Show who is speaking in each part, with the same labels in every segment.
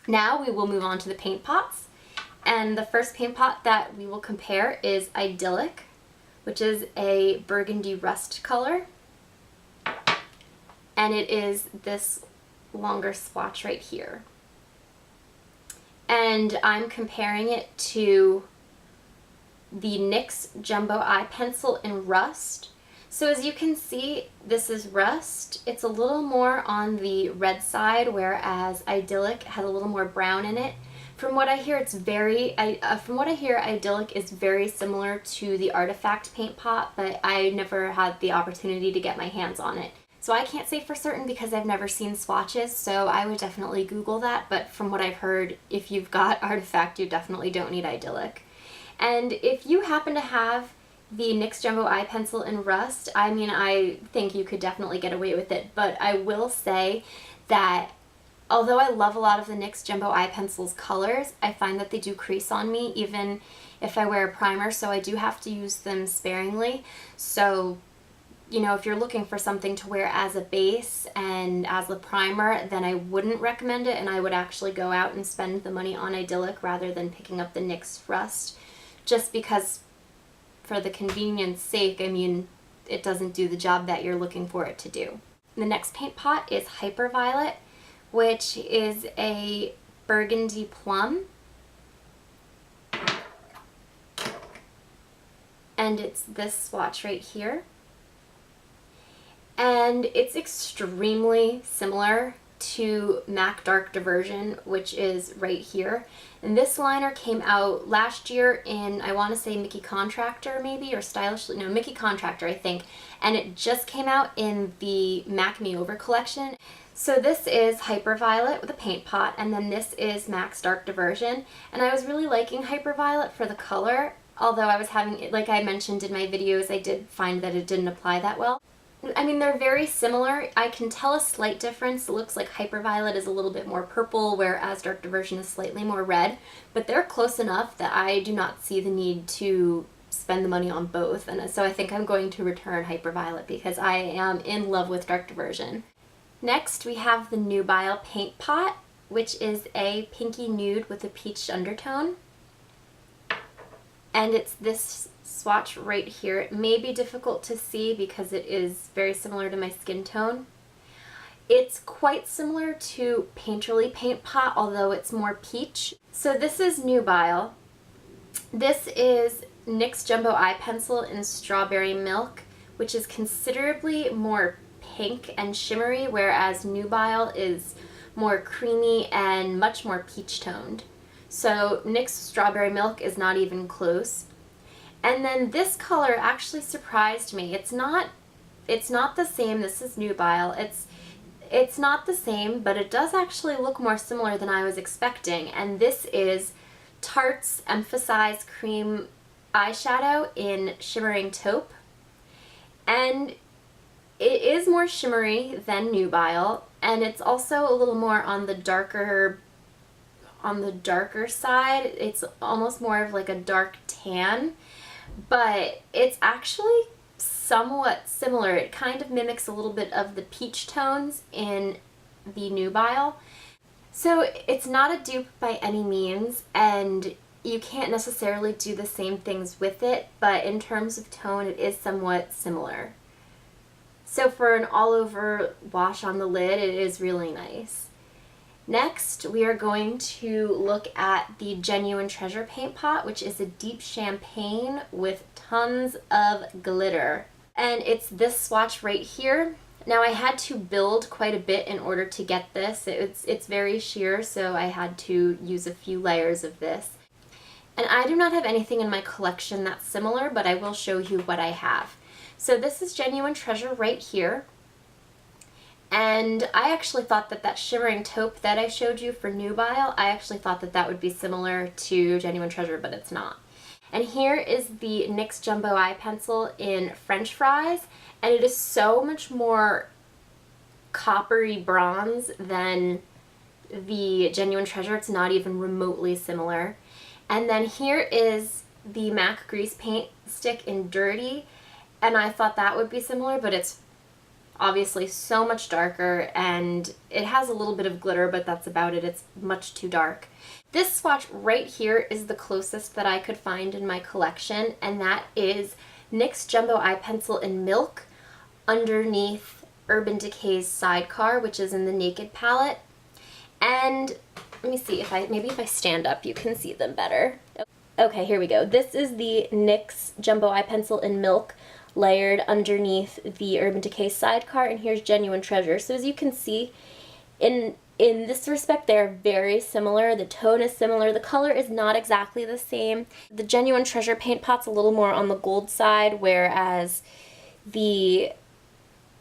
Speaker 1: Now we will move on to the paint pots. And the first paint pot that we will compare is Idyllic, which is a burgundy rust color. And it is this longer swatch right here. And I'm comparing it to the NYX Jumbo Eye Pencil in Rust. So as you can see, this is Rust. It's a little more on the red side, whereas Idyllic has a little more brown in it. From what I hear, Idyllic is very similar to the Artifact paint pot, but I never had the opportunity to get my hands on it. So I can't say for certain because I've never seen swatches, so I would definitely Google that, but from what I've heard, if you've got Artifact, you definitely don't need Idyllic. And if you happen to have the NYX Jumbo Eye Pencil in Rust, I mean, I think you could definitely get away with it, but I will say that although I love a lot of the NYX Jumbo Eye Pencil's colors, I find that they do crease on me even if I wear a primer, so I do have to use them sparingly. So, you know, if you're looking for something to wear as a base and as a primer, then I wouldn't recommend it, and I would actually go out and spend the money on Idyllic rather than picking up the NYX Rust, just because for the convenience sake, I mean, it doesn't do the job that you're looking for it to do. The next paint pot is Hyperviolet, which is a burgundy plum. And it's this swatch right here. And it's extremely similar to MAC Dark Diversion, which is right here. And this liner came out last year in, I want to say Mickey Contractor maybe, or Stylishly, no, Mickey Contractor I think. And it just came out in the MAC Me Over collection. So this is Hyperviolet with a paint pot, and then this is MAC's Dark Diversion. And I was really liking Hyperviolet for the color, although I was having, like I mentioned in my videos, I did find that it didn't apply that well. I mean, they're very similar. I can tell a slight difference. It looks like Hyperviolet is a little bit more purple, whereas Dark Diversion is slightly more red, but they're close enough that I do not see the need to spend the money on both. And so I think I'm going to return Hyperviolet because I am in love with Dark Diversion. Next, we have the Nubile paint pot, which is a pinky nude with a peach undertone. And it's this swatch right here. It may be difficult to see because it is very similar to my skin tone. It's quite similar to Painterly paint pot, although it's more peach. So this is Nubile. This is NYX Jumbo Eye Pencil in Strawberry Milk, which is considerably more pink and shimmery, whereas Nubile is more creamy and much more peach toned. So NYX Strawberry Milk is not even close. And then this color actually surprised me. It's not the same. This is Nubile. It's not the same, but it does actually look more similar than I was expecting. And this is Tarte's Emphasize Cream Eyeshadow in Shimmering Taupe. And it is more shimmery than Nubile, and it's also a little more on the darker side. It's almost more of like a dark tan, but it's actually somewhat similar. It kind of mimics a little bit of the peach tones in the Nubile. So it's not a dupe by any means, and you can't necessarily do the same things with it, but in terms of tone, it is somewhat similar. So for an all-over wash on the lid, it is really nice. Next, we are going to look at the Genuine Treasure paint pot, which is a deep champagne with tons of glitter. And it's this swatch right here. Now I had to build quite a bit in order to get this. It's very sheer, so I had to use a few layers of this. And I do not have anything in my collection that's similar, but I will show you what I have. So this is Genuine Treasure right here. And I actually thought that that Shimmering Taupe that I showed you for Nubile, I actually thought that that would be similar to Genuine Treasure, but it's not. And here is the NYX Jumbo Eye Pencil in French Fries, and it is so much more coppery bronze than the Genuine Treasure. It's not even remotely similar. And then here is the MAC Grease Paint Stick in Dirty, and I thought that would be similar, but it's obviously so much darker, and it has a little bit of glitter, but that's about it. It's much too dark. This swatch right here is the closest that I could find in my collection, and that is NYX Jumbo Eye Pencil in Milk underneath Urban Decay's Sidecar, which is in the Naked palette. And let me see, maybe if I stand up you can see them better. Okay, here we go. This is the NYX Jumbo Eye Pencil in Milk layered underneath the Urban Decay Sidecar, and here's Genuine Treasure. So as you can see, in this respect, they're very similar. The tone is similar. The color is not exactly the same. The Genuine Treasure paint pot's a little more on the gold side, whereas the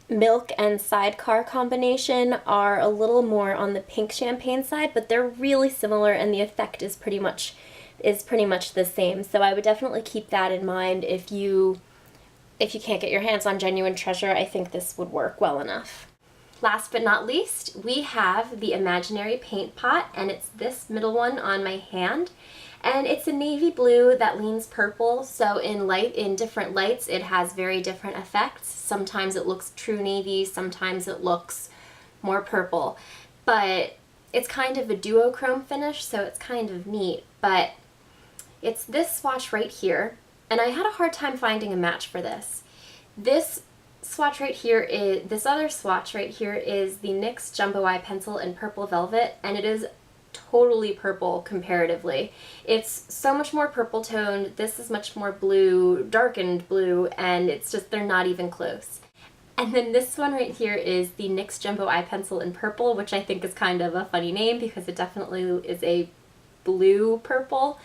Speaker 1: Milk and Sidecar combination are a little more on the pink champagne side, but they're really similar, and the effect is pretty much the same. So I would definitely keep that in mind if you can't get your hands on Genuine Treasure. I think this would work well enough. Last but not least, we have the Imaginary paint pot, and it's this middle one on my hand. And it's a navy blue that leans purple, so in different lights it has very different effects. Sometimes it looks true navy, sometimes it looks more purple. But it's kind of a duochrome finish, so it's kind of neat. But it's this swatch right here. And I had a hard time finding a match for this. This other swatch right here is the NYX Jumbo Eye Pencil in Purple Velvet, and it is totally purple comparatively. It's so much more purple toned. This is much more blue, darkened blue, and it's just, they're not even close. And then this one right here is the NYX Jumbo Eye Pencil in Purple, which I think is kind of a funny name because it definitely is a blue purple.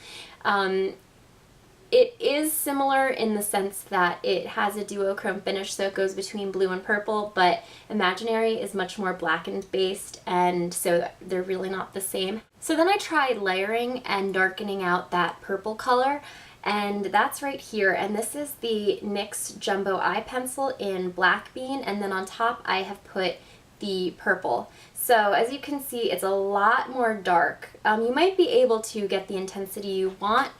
Speaker 1: It is similar in the sense that it has a duochrome finish, so it goes between blue and purple, but Imaginary is much more blackened based, and so they're really not the same. So then I tried layering and darkening out that purple color, and that's right here, and this is the NYX Jumbo Eye Pencil in Black Bean, and then on top I have put the purple. So as you can see, it's a lot more dark. You might be able to get the intensity you want,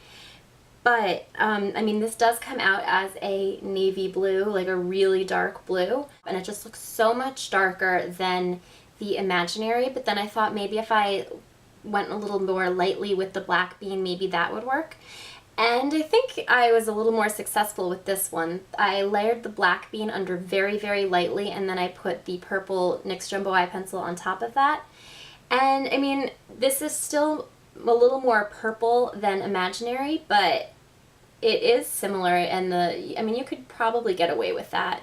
Speaker 1: but, I mean, this does come out as a navy blue, like a really dark blue, and it just looks so much darker than the Imaginary, but then I thought maybe if I went a little more lightly with the Black Bean, maybe that would work. And I think I was a little more successful with this one. I layered the Black Bean under very, very lightly, and then I put the purple NYX Jumbo Eye Pencil on top of that. And, I mean, this is still a little more purple than Imaginary, but it is similar, and I mean, you could probably get away with that.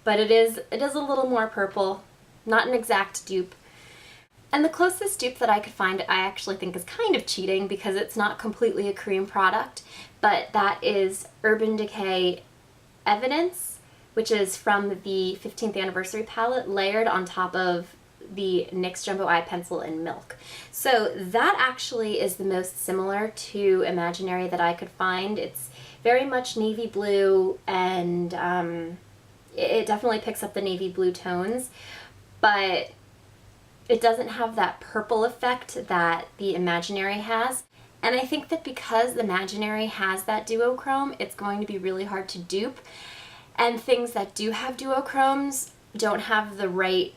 Speaker 1: But it is a little more purple, not an exact dupe. And the closest dupe that I could find I actually think is kind of cheating because it's not completely a cream product, but that is Urban Decay Evidence, which is from the 15th anniversary palette layered on top of the NYX Jumbo Eye Pencil in Milk. So that actually is the most similar to Imaginary that I could find. It's very much navy blue, and it definitely picks up the navy blue tones, but it doesn't have that purple effect that the Imaginary has. And I think that because the Imaginary has that duochrome, it's going to be really hard to dupe, and things that do have duochromes don't have the right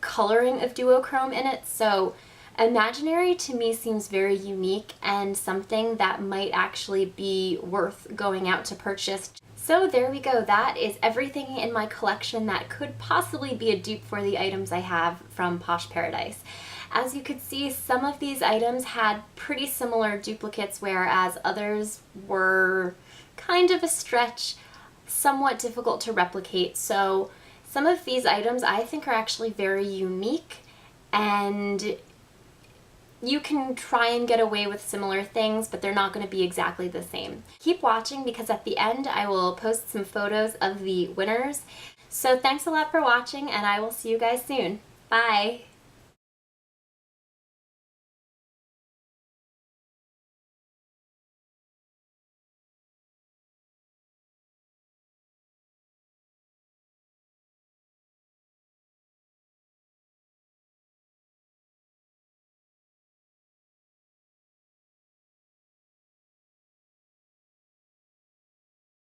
Speaker 1: coloring of duochrome in it, so Imaginary to me seems very unique and something that might actually be worth going out to purchase. So there we go, that is everything in my collection that could possibly be a dupe for the items I have from Posh Paradise. As you could see, some of these items had pretty similar duplicates, whereas others were kind of a stretch, somewhat difficult to replicate. So some of these items I think are actually very unique, and you can try and get away with similar things, but they're not going to be exactly the same. Keep watching because at the end I will post some photos of the winners. So thanks a lot for watching, and I will see you guys soon. Bye!